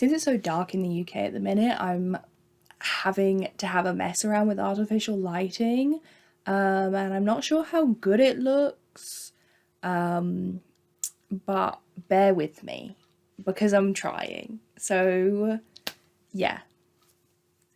Since it's so dark in the UK at the minute, I'm having to have a mess around with artificial lighting, and I'm not sure how good it looks, but bear with me because I'm trying. So yeah,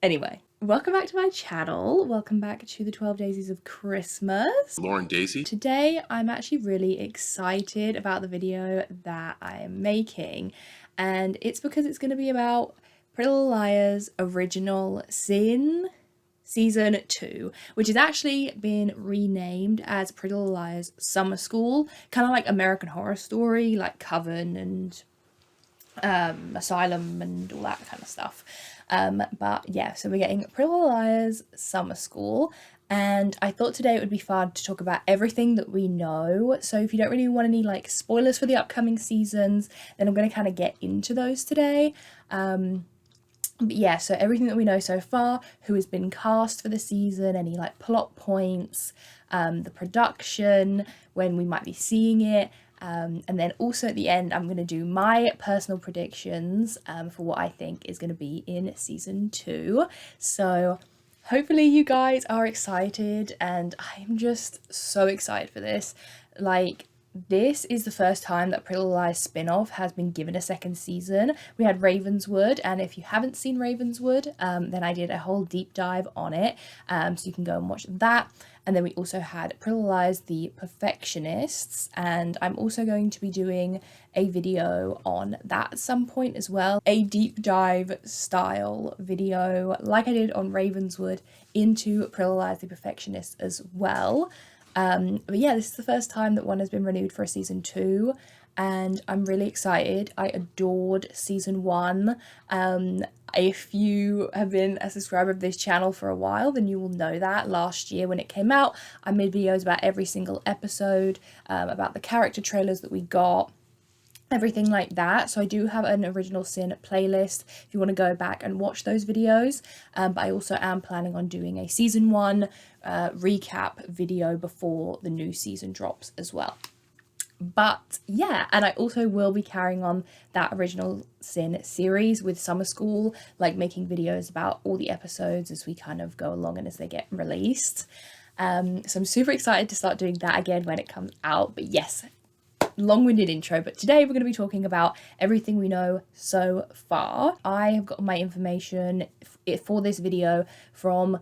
anyway, welcome back to my channel. Welcome back to the 12 Daisies of Christmas. Lauren Daisy. Today I'm actually really excited about the video that I am making, and it's because it's going to be about Pretty Little Liars Original Sin Season 2, which has actually been renamed as Pretty Little Liars Summer School, kind of like American Horror Story, like Coven and Asylum and all that kind of stuff. But yeah, so we're getting Pretty Little Liars Summer School, and I thought today it would be fun to talk about everything that we know. So if you don't really want any like spoilers for the upcoming seasons, then I'm going to kind of get into those today. But yeah, so everything that we know so far, who has been cast for the season, any like plot points, the production, when we might be seeing it, and then also at the end I'm going to do my personal predictions for what I think is going to be in season 2. So hopefully you guys are excited, and I'm just so excited for this. Like, this is the first time that Pretty Little Liars spin-off has been given a second season. We had Ravenswood, and if you haven't seen Ravenswood, then I did a whole deep dive on it, so you can go and watch that. And then we also had Pretty Little Liars The Perfectionists, and I'm also going to be doing a video on that at some point as well. A deep dive style video, like I did on Ravenswood, into Pretty Little Liars The Perfectionists as well. But yeah, this is the first time that one has been renewed for a season 2, and I'm really excited. I adored season 1. If you have been a subscriber of this channel for a while, then you will know that last year when it came out, I made videos about every single episode, about the character trailers that we got, everything like that. So I do have an Original Sin playlist if you want to go back and watch those videos, but I also am planning on doing a season 1 recap video before the new season drops as well. But yeah, and I also will be carrying on that Original Sin series with Summer School, like making videos about all the episodes as we kind of go along and as they get released. So I'm super excited to start doing that again when it comes out. But yes, long-winded intro, but today we're going to be talking about everything we know so far. I have got my information for this video from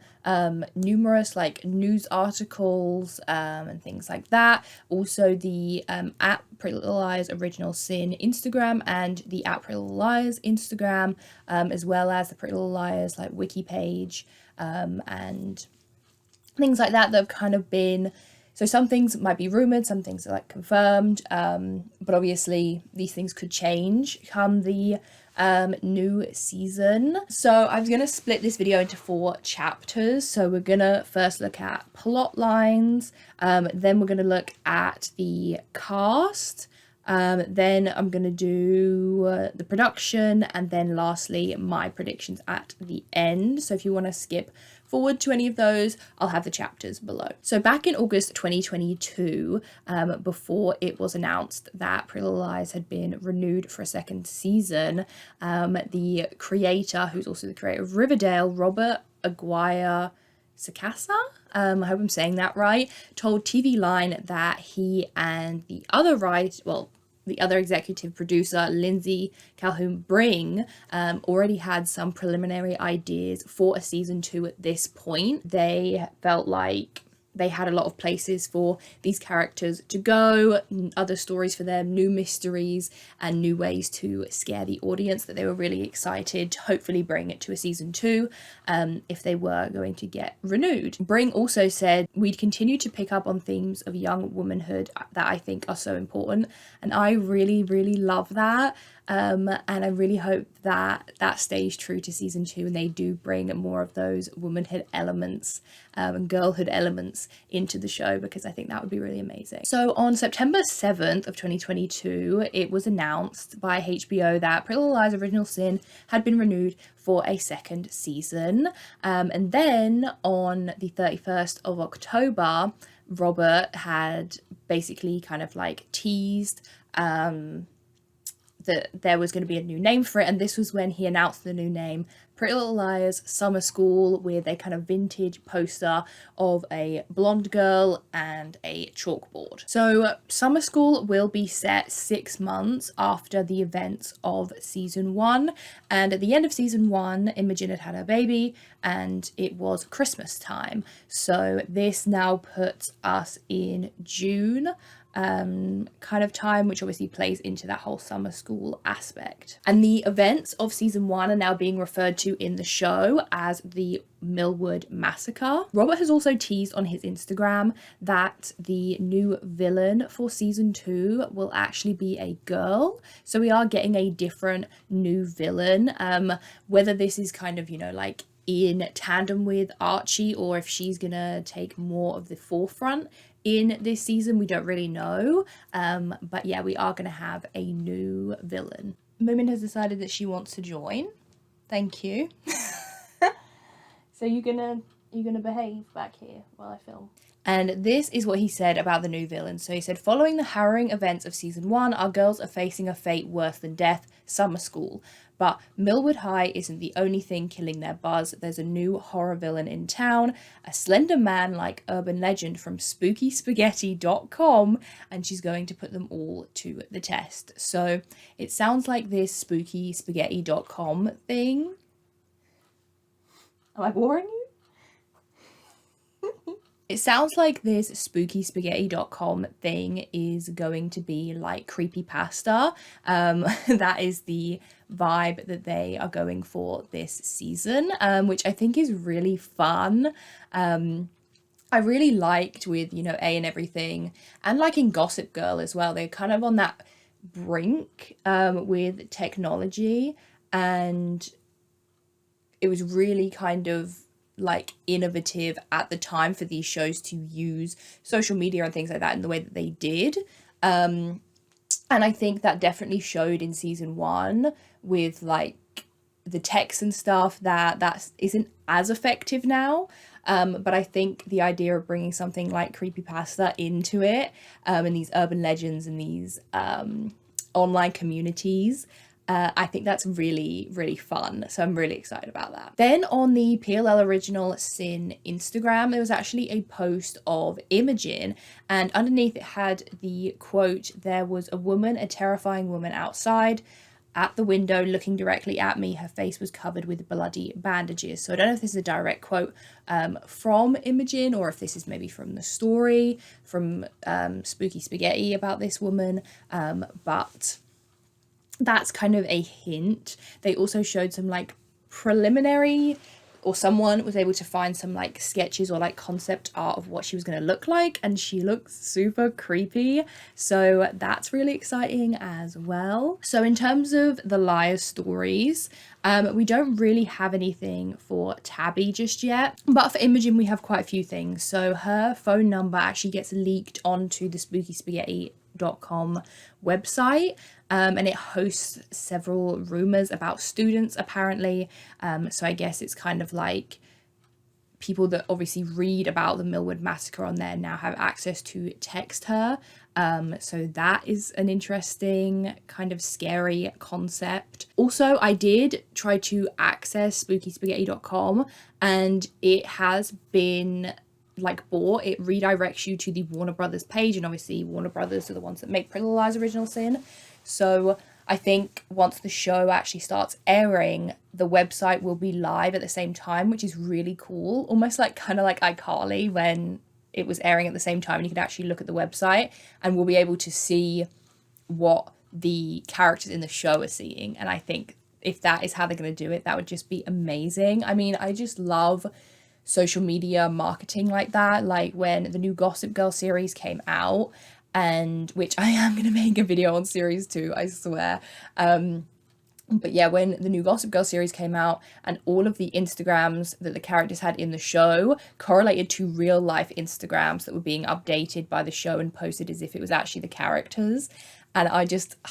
numerous like news articles and things like that. Also the at Pretty Little Liars Original Sin Instagram and the at Pretty Little Liars Instagram, as well as the Pretty Little Liars like wiki page, and things like that have kind of been. So some things might be rumoured, some things are like confirmed, but obviously these things could change come the new season. So I'm going to split this video into 4 chapters. So we're going to first look at plot lines, then we're going to look at the cast, then I'm going to do the production, and then lastly my predictions at the end. So if you want to skip forward to any of those, I'll have the chapters below. So back in August 2022, before it was announced that Pretty Little Liars had been renewed for a second season, the creator, who's also the creator of Riverdale, Robert Aguirre Sacasa, I hope I'm saying that right, told TV Line that he and the other executive producer, Lindsay Calhoun Bring, already had some preliminary ideas for a season 2 at this point. They felt like they had a lot of places for these characters to go, other stories for them, new mysteries, and new ways to scare the audience that they were really excited to hopefully bring it to a season 2 if they were going to get renewed. Bring also said, "We'd continue to pick up on themes of young womanhood that I think are so important," and I really, really love that. And I really hope that that stays true to season 2 and they do bring more of those womanhood elements and girlhood elements into the show, because I think that would be really amazing. So on September 7th of 2022, it was announced by HBO that Pretty Little Liars Original Sin had been renewed for a second season. And then on the 31st of October, Robert had basically kind of like teased that there was going to be a new name for it, and this was when he announced the new name, Pretty Little Liars Summer School, with a kind of vintage poster of a blonde girl and a chalkboard. So Summer School will be set 6 months after the events of season 1, and at the end of season 1 Imogen had had her baby and it was Christmas time, so this now puts us in June kind of time, which obviously plays into that whole summer school aspect. And the events of season 1 are now being referred to in the show as the Millwood Massacre. Robert has also teased on his Instagram that the new villain for season 2 will actually be a girl, so we are getting a different new villain. Whether this is kind of, you know, like in tandem with Archie, or if she's gonna take more of the forefront in this season, we don't really know. But yeah, we are going to have a new villain. Moomin has decided that she wants to join. Thank you. So you're gonna behave back here while I film. And this is what he said about the new villain. So he said, following the harrowing events of season 1, our girls are facing a fate worse than death, summer school. But Millwood High isn't the only thing killing their buzz. There's a new horror villain in town, a slender man-like urban legend from spookyspaghetti.com, and she's going to put them all to the test. So it sounds like this spookyspaghetti.com thing. Am I boring you? It sounds like this spookyspaghetti.com thing is going to be like creepypasta. That is the vibe that they are going for this season, which I think is really fun. I really liked with, you know, A and Everything, and like in Gossip Girl as well, they're kind of on that brink with technology, and it was really kind of like innovative at the time for these shows to use social media and things like that in the way that they did. And I think that definitely showed in season 1 with like the text and stuff that isn't as effective now. But I think the idea of bringing something like creepypasta into it, and these urban legends and these online communities, I think that's really, really fun. So I'm really excited about that. Then on the PLL Original Sin Instagram, there was actually a post of Imogen, and underneath it had the quote, "There was a woman, a terrifying woman outside at the window looking directly at me. Her face was covered with bloody bandages." So I don't know if this is a direct quote from Imogen, or if this is maybe from the story from Spooky Spaghetti about this woman, but that's kind of a hint. They also showed some like preliminary, or someone was able to find some like sketches or like concept art of what she was going to look like, and she looks super creepy, so that's really exciting as well. So in terms of the Liar stories, we don't really have anything for Tabby just yet, but for Imogen we have quite a few things. So her phone number actually gets leaked onto the spookyspaghetti.com website, and it hosts several rumors about students apparently, so I guess it's kind of like people that obviously read about the Millwood Massacre on there now have access to text her, so that is an interesting kind of scary concept. Also, I did try to access spookyspaghetti.com and it has been like bought. It redirects you to the Warner Brothers page, and obviously Warner Brothers are the ones that make Pretty Little Liars Original Sin. So I think once the show actually starts airing, the website will be live at the same time, which is really cool. Almost like kind of like iCarly when it was airing at the same time and you could actually look at the website, and we'll be able to see what the characters in the show are seeing. And I think if that is how they're going to do it, that would just be amazing. I mean, I just love social media marketing like that. Like when the new Gossip Girl series came out, and which I am going to make a video on series 2, I swear. But yeah, when the new Gossip Girl series came out and all of the Instagrams that the characters had in the show correlated to real life Instagrams that were being updated by the show and posted as if it was actually the characters. And I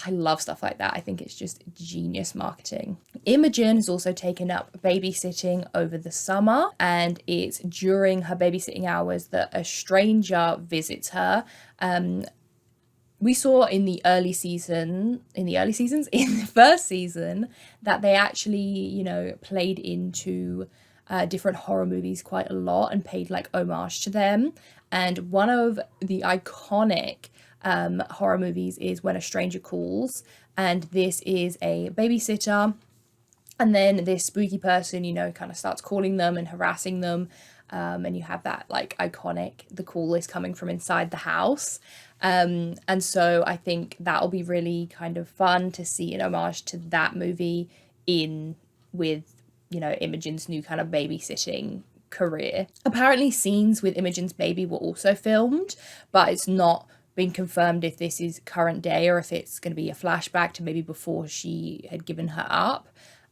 love stuff like that. I think it's just genius marketing. Imogen has also taken up babysitting over the summer, and it's during her babysitting hours that a stranger visits her. we saw in the in the first season, that they actually, you know, played into different horror movies quite a lot and paid like homage to them. And one of the iconic horror movies is When a Stranger Calls, and this is a babysitter, and then this spooky person, you know, kind of starts calling them and harassing them. And you have that like iconic, the call is coming from inside the house. And so I think that'll be really kind of fun to see an homage to that movie in with, you know, Imogen's new kind of babysitting career. Apparently scenes with Imogen's baby were also filmed, but it's not been confirmed if this is current day or if it's going to be a flashback to maybe before she had given her up.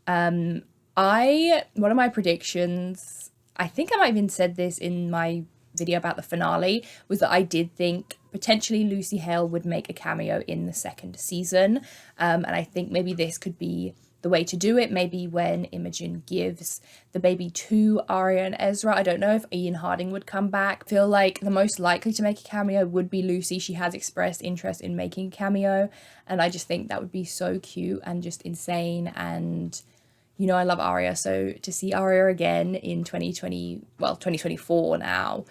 One of my predictions, I think I might have even said this in my video about the finale, was that I did think potentially Lucy Hale would make a cameo in the second season. And I think maybe this could be the way to do it. Maybe when Imogen gives the baby to Arya and Ezra. I don't know if Ian Harding would come back. I feel like the most likely to make a cameo would be Lucy. She has expressed interest in making a cameo, and I just think that would be so cute and just insane. And you know, I love Arya, so to see Arya again in 2024 now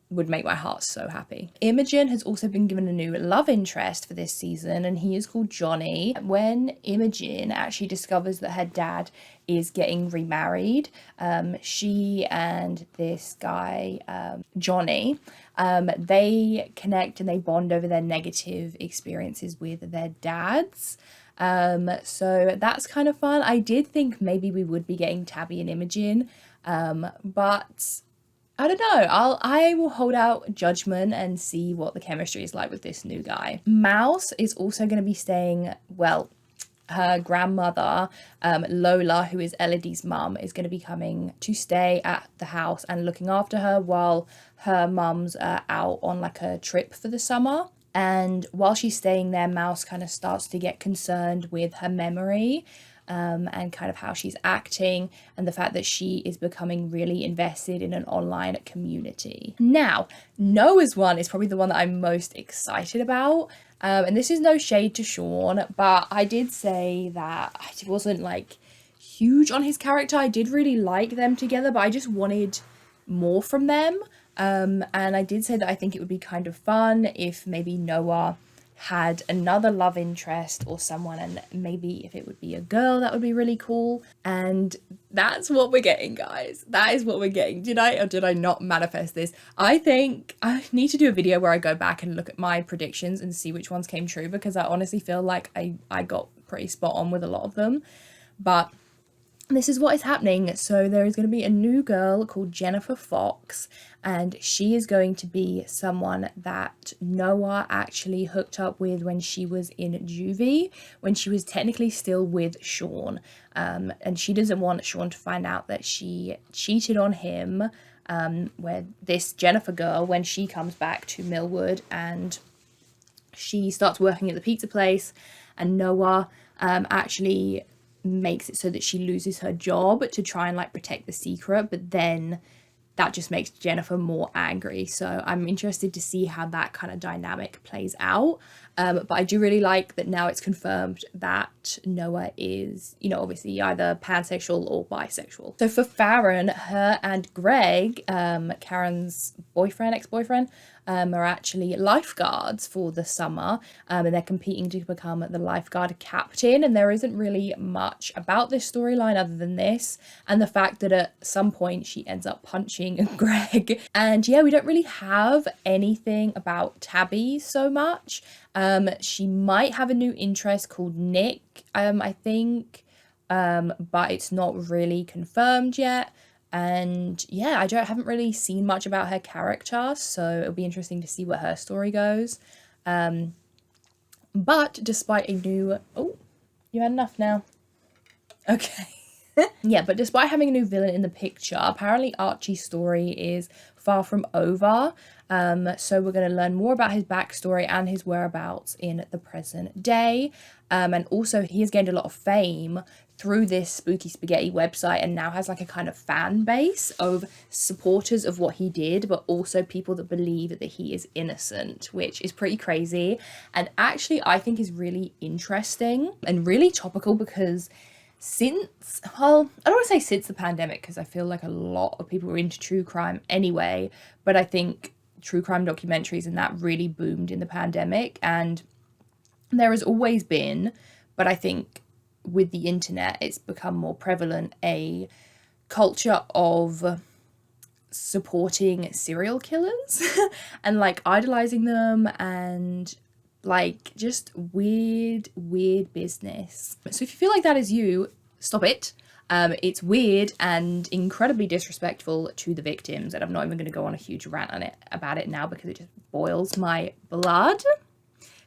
would make my heart so happy. Imogen has also been given a new love interest for this season, and he is called Johnny. When Imogen actually discovers that her dad is getting remarried, she and this guy, Johnny, they connect and they bond over their negative experiences with their dads. So that's kind of fun. I did think maybe we would be getting Tabby and Imogen, but I don't know. I will hold out judgment and see what the chemistry is like with this new guy. Mouse is also going to be staying, well, her grandmother, Lola, who is Elodie's mum, is going to be coming to stay at the house and looking after her while her mums are out on like a trip for the summer. And while she's staying there, Mouse kind of starts to get concerned with her memory, and kind of how she's acting, and the fact that she is becoming really invested in an online community. Now, Noah's one is probably the one that I'm most excited about. And this is no shade to Sean, but I did say that I wasn't like huge on his character. I did really like them together, but I just wanted more from them. And I did say that I think it would be kind of fun if maybe Noah had another love interest or someone, and maybe if it would be a girl, that would be really cool. And that's what we're getting, guys. That is what we're getting. Did I or did I not manifest this? I think I need to do a video where I go back and look at my predictions and see which ones came true, because I honestly feel like I got pretty spot on with a lot of them. But this is what is happening. So there is going to be a new girl called Jennifer Fox, and she is going to be someone that Noah actually hooked up with when she was in juvie, when she was technically still with Sean. And she doesn't want Sean to find out that she cheated on him, where this Jennifer girl, when she comes back to Millwood and she starts working at the pizza place, and Noah actually makes it so that she loses her job to try and like protect the secret, but then that just makes Jennifer more angry. So I'm interested to see how that kind of dynamic plays out. But I do really like that now it's confirmed that Noah is, you know, obviously either pansexual or bisexual. So for Farron, her and Greg, Karen's ex-boyfriend, are actually lifeguards for the summer, and they're competing to become the lifeguard captain. And there isn't really much about this storyline other than this and the fact that at some point she ends up punching Greg. And yeah, we don't really have anything about Tabby so much. She might have a new interest called Nick, I think, but it's not really confirmed yet. And yeah, I haven't really seen much about her character, so it'll be interesting to see where her story goes. But despite a new... Oh, you had enough now. Okay. Yeah, but despite having a new villain in the picture, apparently Archie's story is far from over. So we're going to learn more about his backstory and his whereabouts in the present day. And also he has gained a lot of fame through this Spooky Spaghetti website and now has like a kind of fan base of supporters of what he did, but also people that believe that he is innocent, which is pretty crazy. And actually, I think is really interesting and really topical because since, well, I don't want to say since the pandemic, because I feel like a lot of people were into true crime anyway, but I think true crime documentaries and that really boomed in the pandemic. And there has always been, but I think with the internet, it's become more prevalent, a culture of supporting serial killers and like idolizing them and like just weird business. So if you feel like that is you, stop it. It's weird and incredibly disrespectful to the victims, and I'm not even going to go on a huge rant on it about it now because it just boils my blood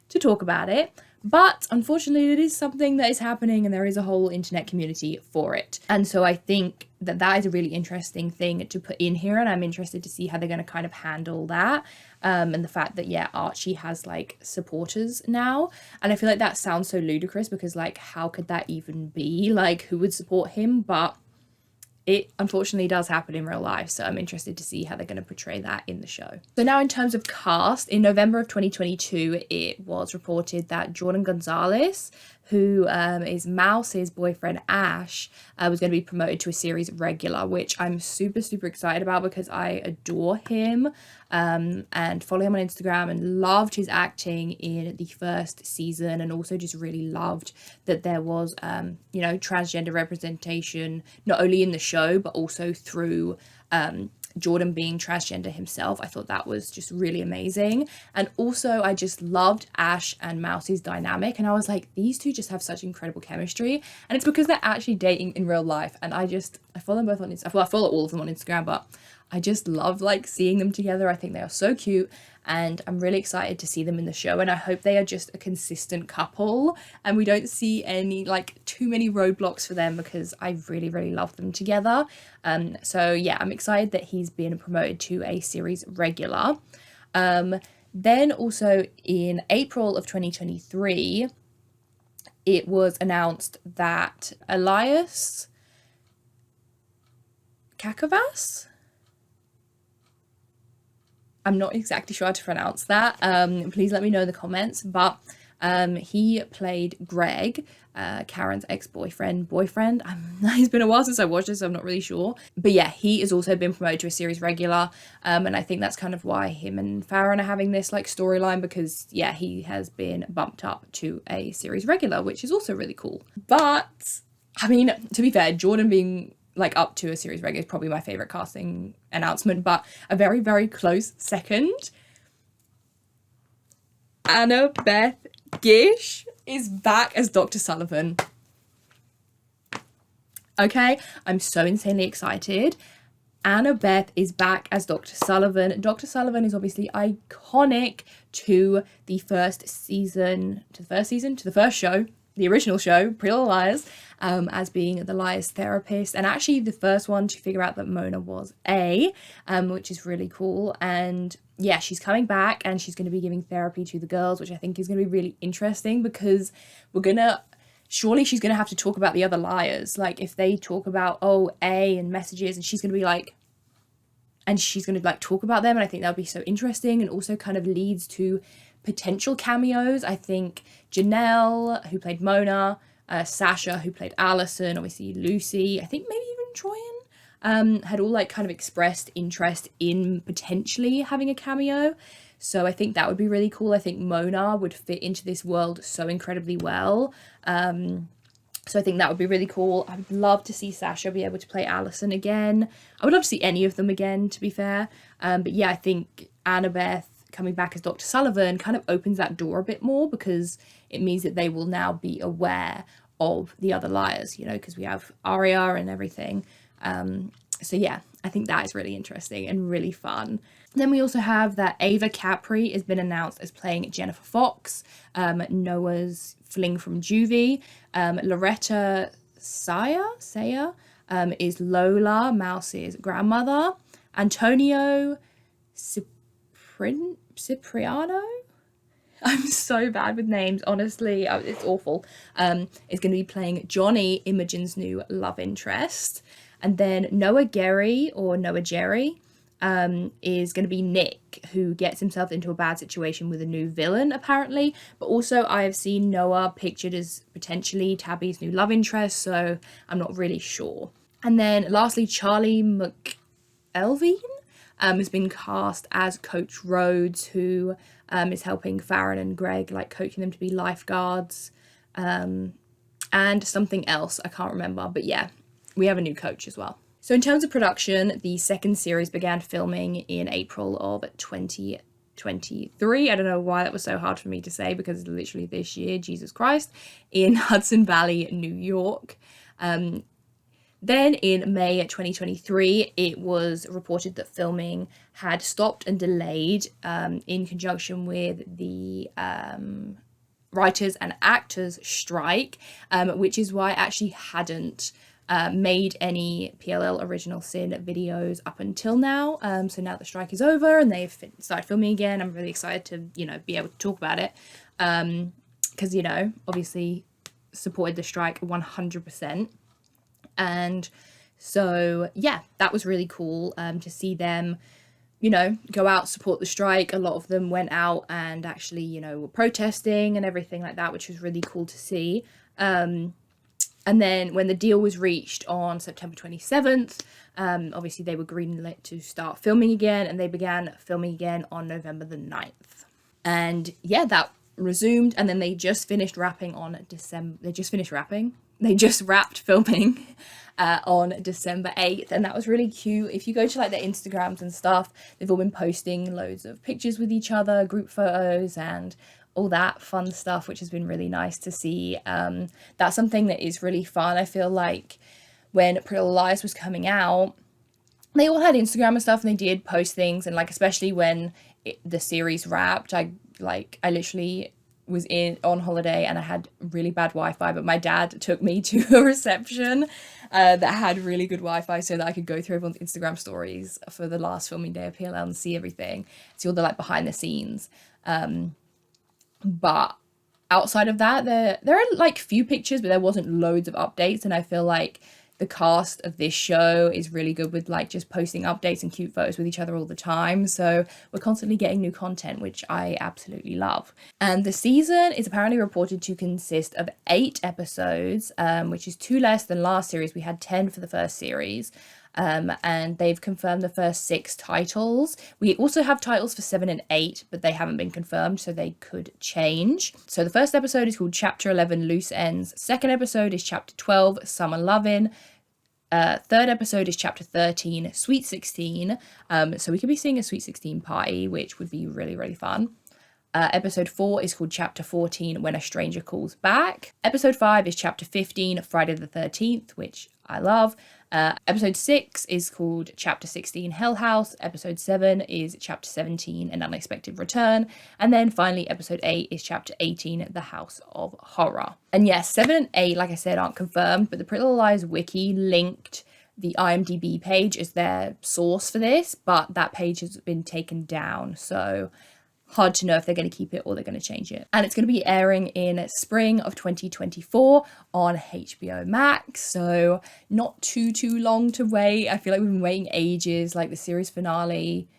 to talk about it. But unfortunately, it is something that is happening and there is a whole internet community for it. And so I think that that is a really interesting thing to put in here, and I'm interested to see how they're going to kind of handle that. And the fact that, yeah, Archie has like supporters now. And I feel like that sounds so ludicrous because like, how could that even be? Like, who would support him? But it unfortunately does happen in real life, so I'm interested to see how they're going to portray that in the show. So now in terms of cast, in November of 2022, it was reported that Jordan Gonzalez, who is Mouse's boyfriend Ash, was going to be promoted to a series regular, which I'm super excited about because I adore him and follow him on Instagram and loved his acting in the first season, and also just really loved that there was, you know, transgender representation, not only in the show, but also through Jordan being transgender himself. I thought that was just really amazing. And also I just loved Ash and Mouse's dynamic, and I was like, these two just have such incredible chemistry, and it's because they're actually dating in real life. And I follow them both on Instagram. Well, I follow all of them on Instagram, but I just love like seeing them together. I think they are so cute, and I'm really excited to see them in the show, and I hope they are just a consistent couple and we don't see any like too many roadblocks for them because I really love them together. So yeah, I'm excited that he's been promoted to a series regular. Then also in April of 2023, it was announced that Elias Kakavas, I'm not exactly sure how to pronounce that. Please let me know in the comments. But he played Greg, Karen's ex-boyfriend. He's been a while since I watched this, so I'm not really sure. But yeah, he has also been promoted to a series regular. And I think that's kind of why him and Farron are having this like storyline, because yeah, he has been bumped up to a series regular, which is also really cool. But I mean, to be fair, Jordan being like up to a series regular is probably my favorite casting announcement, but a very close second, Annabeth Gish is back as Dr. Sullivan. Okay, I'm so insanely excited. Annabeth is back as Dr. Sullivan. Dr. Sullivan is obviously iconic to the first show, the original show, Pretty Little Liars, as being the liar's therapist, and actually the first one to figure out that Mona was which is really cool. And yeah, she's coming back and she's going to be giving therapy to the girls, which I think is going to be really interesting because surely she's going to have to talk about the other liars. Like if they talk about, A and messages, and she's going to be like, and she's going to like talk about them. And I think that'll be so interesting, and also kind of leads to potential cameos. I think Janelle, who played Mona, Sasha, who played Allison, obviously Lucy, I think maybe even Troyan, had all like kind of expressed interest in potentially having a cameo. So I think that would be really cool. I think Mona would fit into this world so incredibly well. So I think that would be really cool. I would love to see Sasha be able to play Allison again. I would love to see any of them again, to be fair. But yeah, I think Annabeth coming back as Dr. Sullivan kind of opens that door a bit more, because it means that they will now be aware of the other liars, you know, because we have Aria and everything. So yeah, I think that is really interesting and really fun. Then we also have that Ava Capri has been announced as playing Jennifer Fox, Noah's fling from Juvie. Loretta Saya is Lola, Mouse's grandmother. Antonio Cipriano, I'm so bad with names, honestly. It's awful. Is going to be playing Johnny, Imogen's new love interest. And then Noah Gerry, or Noah Jerry, is going to be Nick, who gets himself into a bad situation with a new villain, apparently. But also, I have seen Noah pictured as potentially Tabby's new love interest, so I'm not really sure. And then lastly, Charlie McElveen has been cast as Coach Rhodes, who is helping Farron and Greg, like coaching them to be lifeguards, and something else I can't remember. But yeah, we have a new coach as well. So in terms of production, the second series began filming in April of 2023. I don't know why that was so hard for me to say, because it's literally this year, Jesus Christ, in Hudson Valley, New York. Then in May 2023, it was reported that filming had stopped and delayed in conjunction with the writers and actors strike, which is why I actually hadn't made any PLL Original Sin videos up until now. So now the strike is over and they've started filming again, I'm really excited to, be able to talk about it. Because, obviously supported the strike 100%. And so, yeah, that was really cool to see them, go out, support the strike. A lot of them went out and actually, were protesting and everything like that, which was really cool to see. And then when the deal was reached on September 27th, obviously they were greenlit to start filming again, and they began filming again on November the 9th. And yeah, that resumed, and then they just finished wrapping on December. They just wrapped filming on December 8th, and that was really cute. If you go to like their Instagrams and stuff, they've all been posting loads of pictures with each other, group photos, and all that fun stuff, which has been really nice to see. That's something that is really fun. I feel like when Pretty Little Liars was coming out, they all had Instagram and stuff, and they did post things, and like especially when the series wrapped, I literally was on holiday and I had really bad Wi-Fi, but my dad took me to a reception that had really good Wi-Fi, so that I could go through everyone's Instagram stories for the last filming day of PLL and see everything, see all the like behind the scenes. But outside of that, there are like few pictures, but there wasn't loads of updates, and I feel like the cast of this show is really good with like just posting updates and cute photos with each other all the time. So we're constantly getting new content, which I absolutely love. And the season is apparently reported to consist of 8 episodes, which is 2 less than last series. We had 10 for the first series. And they've confirmed the first 6 titles. We also have titles for 7 and 8, but they haven't been confirmed, so they could change. So the first episode is called Chapter 11, Loose Ends. Second episode is Chapter 12, Summer Lovin'. Third episode is Chapter 13, Sweet 16. So we could be seeing a Sweet 16 party, which would be really, really fun. Episode 4 is called Chapter 14, When a Stranger Calls Back. Episode 5 is Chapter 15, Friday the 13th, which I love. Episode 6 is called Chapter 16, Hell House. Episode 7 is Chapter 17, An Unexpected Return. And then finally, Episode 8 is Chapter 18, The House of Horror. And yes, 7 and 8, like I said, aren't confirmed, but the Pretty Little Liars wiki linked the IMDb page as their source for this, but that page has been taken down, so hard to know if they're going to keep it or they're going to change it. And it's going to be airing in spring of 2024 on HBO Max, so not too long to wait. I feel like we've been waiting ages. Like the series finale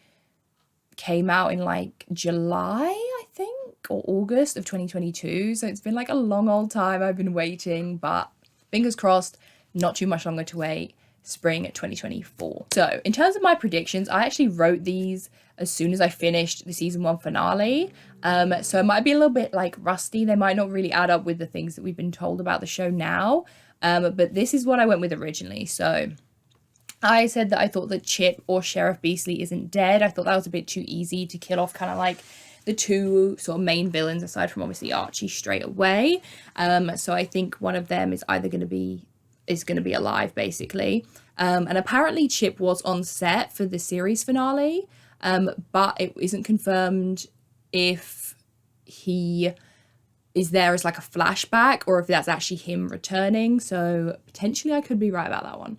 came out in like July, I think, or August of 2022, so it's been like a long old time I've been waiting, but fingers crossed, not too much longer to wait. Spring 2024. So in terms of my predictions, I actually wrote these as soon as I finished the season 1 finale, so it might be a little bit like rusty. They might not really add up with the things that we've been told about the show now, but this is what I went with originally. So I said that I thought that Chip or Sheriff Beasley isn't dead. I thought that was a bit too easy to kill off kind of like the 2 sort of main villains aside from obviously Archie straight away. So I think one of them is either going to be alive, basically. And apparently Chip was on set for the series finale, but it isn't confirmed if he is there as like a flashback or if that's actually him returning. So potentially I could be right about that one.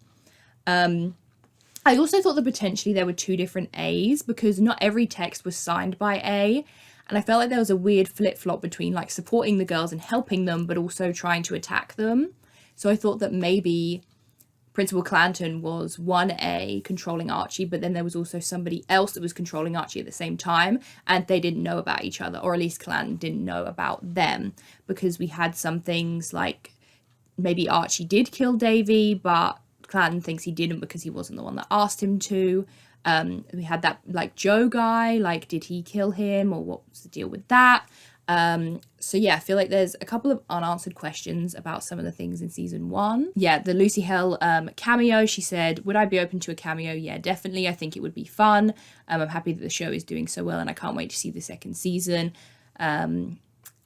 I also thought that potentially there were 2 different A's, because not every text was signed by A. And I felt like there was a weird flip-flop between like supporting the girls and helping them, but also trying to attack them. So I thought that maybe Principal Clanton was 1A controlling Archie, but then there was also somebody else that was controlling Archie at the same time, and they didn't know about each other, or at least Clanton didn't know about them, because we had some things like maybe Archie did kill Davy, but Clanton thinks he didn't because he wasn't the one that asked him to. We had that like Joe guy, like did he kill him, or what was the deal with that? So yeah, I feel like there's a couple of unanswered questions about some of the things in season 1. Yeah, the Lucy Hale cameo, she said, would I be open to a cameo? Yeah, definitely. I think it would be fun. I'm happy that the show is doing so well, and I can't wait to see the second season.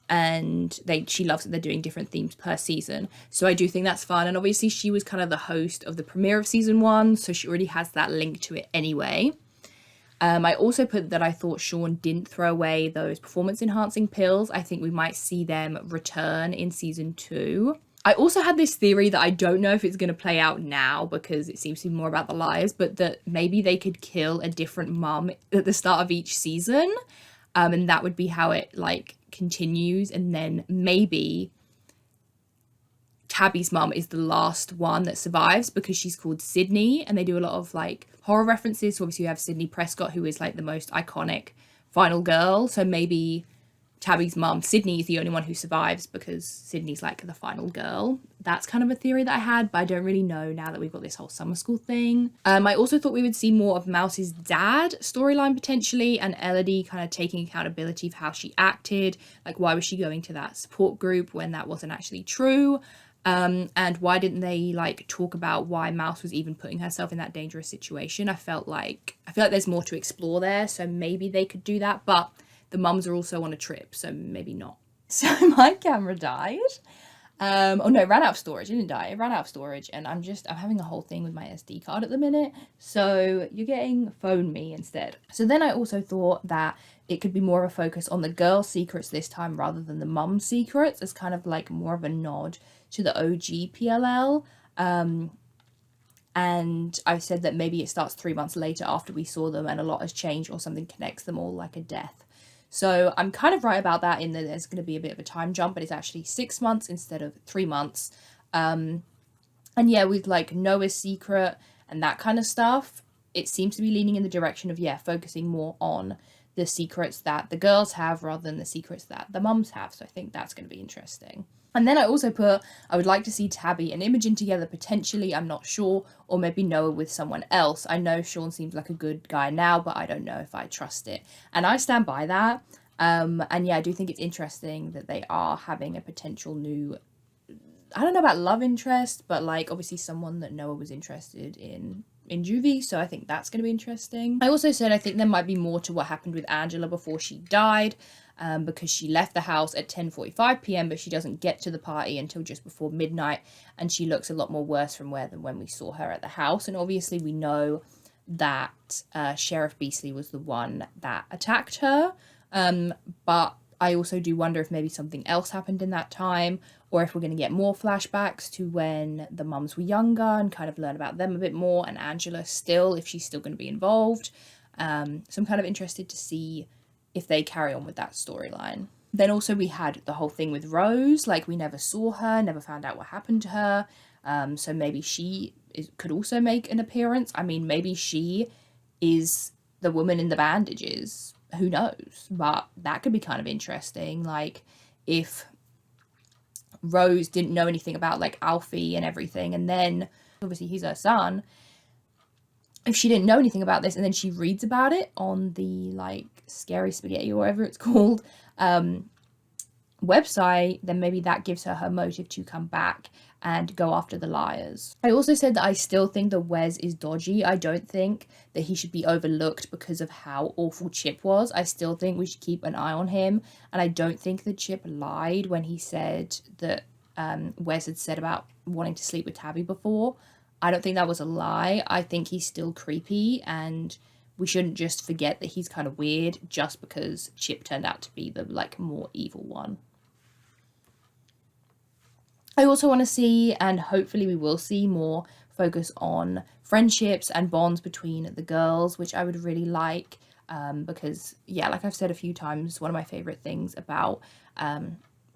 And she loves that they're doing different themes per season. So I do think that's fun. And obviously she was kind of the host of the premiere of season 1, so she already has that link to it anyway. I also put that I thought Sean didn't throw away those performance-enhancing pills. I think we might see them return in season 2. I also had this theory that I don't know if it's going to play out now because it seems to be more about the liars, but that maybe they could kill a different mum at the start of each season. And that would be how it like continues. And then maybe Tabby's mum is the last one that survives because she's called Sydney, and they do a lot of like horror references. So obviously you have Sydney Prescott, who is like the most iconic final girl. So maybe Tabby's mum, Sydney, is the only one who survives because Sydney's like the final girl. That's kind of a theory that I had, but I don't really know now that we've got this whole summer school thing. I also thought we would see more of Mouse's dad storyline potentially, and Elodie kind of taking accountability for how she acted. Like, why was she going to that support group when that wasn't actually true? And why didn't they like talk about why Mouse was even putting herself in that dangerous situation? I feel like there's more to explore there, so maybe they could do that, but the mums are also on a trip, so maybe not. So my camera died. Oh no, it ran out of storage. It didn't die. It ran out of storage, and I'm having a whole thing with my SD card at the minute. So you're getting phone me instead. So then I also thought that it could be more of a focus on the girls' secrets this time rather than the mum's secrets, as kind of like more of a nod to the OG PLL. And I've said that maybe it starts 3 months later after we saw them and a lot has changed, or something connects them all like a death. So I'm kind of right about that, in that there's going to be a bit of a time jump, but it's actually 6 months instead of 3 months. And yeah, with like Noah's secret and that kind of stuff, it seems to be leaning in the direction of, yeah, focusing more on the secrets that the girls have rather than the secrets that the mums have. So I think that's going to be interesting. And then I also put, I would like to see Tabby and Imogen together potentially, I'm not sure, or maybe Noah with someone else. I know Sean seems like a good guy now, but I don't know if I trust it. And I stand by that. And yeah, I do think it's interesting that they are having a potential new, I don't know about love interest, but like obviously someone that Noah was interested in Juvie, so I think that's going to be interesting. I also said I think there might be more to what happened with Angela before she died, because she left the house at 10:45 p.m, but she doesn't get to the party until just before midnight, and she looks a lot more worse from than when we saw her at the house. And obviously we know that Sheriff Beasley was the one that attacked her, but I also do wonder if maybe something else happened in that time, or if we're going to get more flashbacks to when the mums were younger and kind of learn about them a bit more, and Angela still, if she's still going to be involved. So I'm kind of interested to see if they carry on with that storyline. Then also we had the whole thing with Rose, like we never saw her, never found out what happened to her. So maybe she could also make an appearance. I mean, maybe she is the woman in the bandages. Who knows? But that could be kind of interesting. Like if Rose didn't know anything about like Alfie and everything, and then obviously he's her son, if she didn't know anything about this and then she reads about it on the like Scary Spaghetti or whatever it's called website, then maybe that gives her motive to come back and go after the liars. I also said that I still think that Wes is dodgy. I don't think that he should be overlooked because of how awful Chip was. I still think we should keep an eye on him, and I don't think that Chip lied when he said that Wes had said about wanting to sleep with Tabby before. I don't think that was a lie. I think he's still creepy, and we shouldn't just forget that he's kind of weird just because Chip turned out to be the like more evil one. I also want to see, and hopefully we will see, more focus on friendships and bonds between the girls, which I would really like. because yeah, like I've said a few times, one of my favorite things about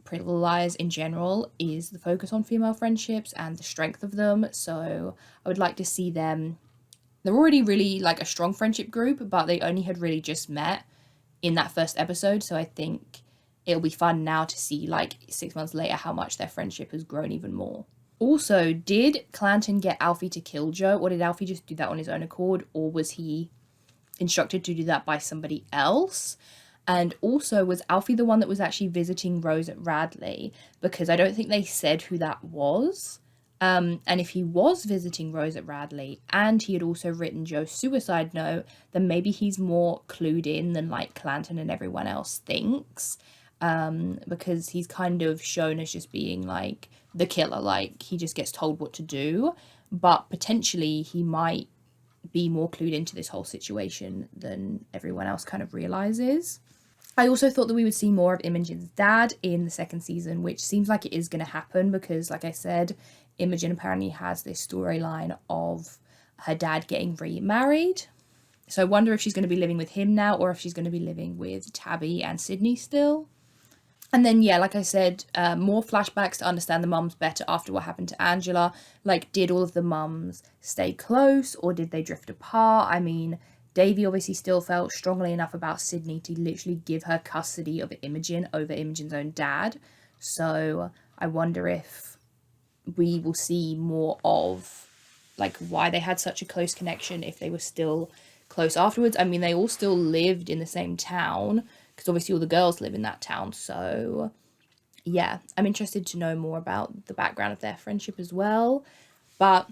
Pretty Little Liars in general is the focus on female friendships and the strength of them. So I would like to see them. They're already really like a strong friendship group, but they only had really just met in that first episode. So I think it'll be fun now to see, like 6 months later, how much their friendship has grown even more. Also, did Clanton get Alfie to kill Joe, or did Alfie just do that on his own accord, or was he instructed to do that by somebody else? And also, was Alfie the one that was actually visiting Rose at Radley? Because I don't think they said who that was. And if he was visiting Rose at Radley and he had also written Joe's suicide note, then maybe he's more clued in than like Clanton and everyone else thinks. Because he's kind of shown as just being like the killer, like he just gets told what to do. But potentially he might be more clued into this whole situation than everyone else kind of realizes. I also thought that we would see more of Imogen's dad in the second season, which seems like it is going to happen because, like I said, Imogen apparently has this storyline of her dad getting remarried. So I wonder if she's going to be living with him now or if she's going to be living with Tabby and Sydney still. And then, yeah, like I said, more flashbacks to understand the mums better after what happened to Angela. Like, did all of the mums stay close or did they drift apart? I mean, Davy obviously still felt strongly enough about Sydney to literally give her custody of Imogen over Imogen's own dad. So I wonder if we will see more of like why they had such a close connection, if they were still close afterwards. I mean, they all still lived in the same town because obviously all the girls live in that town. So yeah, I'm interested to know more about the background of their friendship as well. But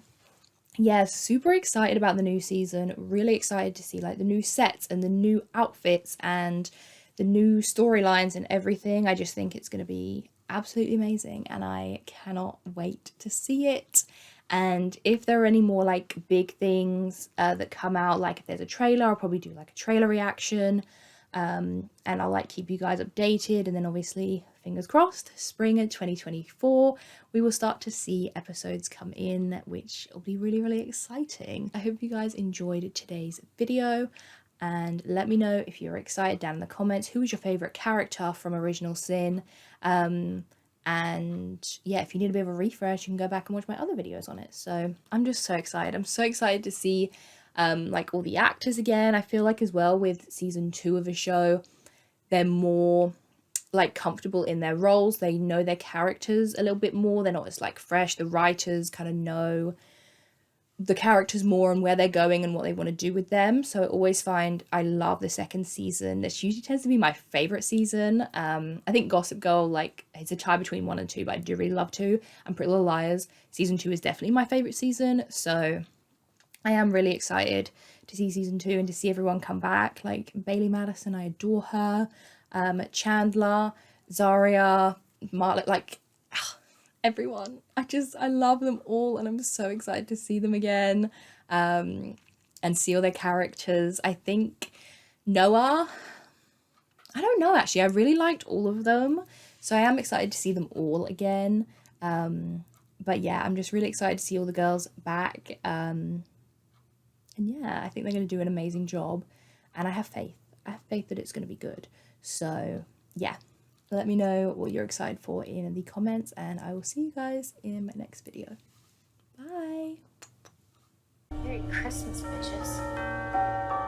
yeah, super excited about the new season. Really excited to see like the new sets and the new outfits and the new storylines and everything. I just think it's going to be absolutely amazing and I cannot wait to see it. And if there are any more like big things that come out, like if there's a trailer, I'll probably do like a trailer reaction. And I'll like keep you guys updated, and then obviously fingers crossed spring of 2024 we will start to see episodes come in, which will be really, really exciting. I hope you guys enjoyed today's video and let me know if you're excited down in the comments. Who was your favorite character from Original Sin? And yeah, if you need a bit of a refresh, you can go back and watch my other videos on it. So I'm just so excited. I'm so excited to see like all the actors again. I feel like as well with season 2 of a show, they're more like comfortable in their roles. They know their characters a little bit more. They're not as like fresh. The writers kind of know the characters more and where they're going and what they want to do with them. So I always find I love the second season. This usually tends to be my favorite season. I think Gossip Girl, like, it's a tie between 1 and 2, but I do really love 2. And Pretty Little Liars season 2 is definitely my favorite season. So I am really excited to see season 2 and to see everyone come back. Like Bailey Madison, I adore her. Chandler, Zaria, Marla, like everyone. I love them all and I'm so excited to see them again and see all their characters. I think Noah, I don't know actually, I really liked all of them, so I am excited to see them all again. But yeah, I'm just really excited to see all the girls back. And yeah, I think they're going to do an amazing job and I have faith that it's going to be good. So yeah, let me know what you're excited for in the comments and I will see you guys in my next video. Bye! Merry Christmas, bitches.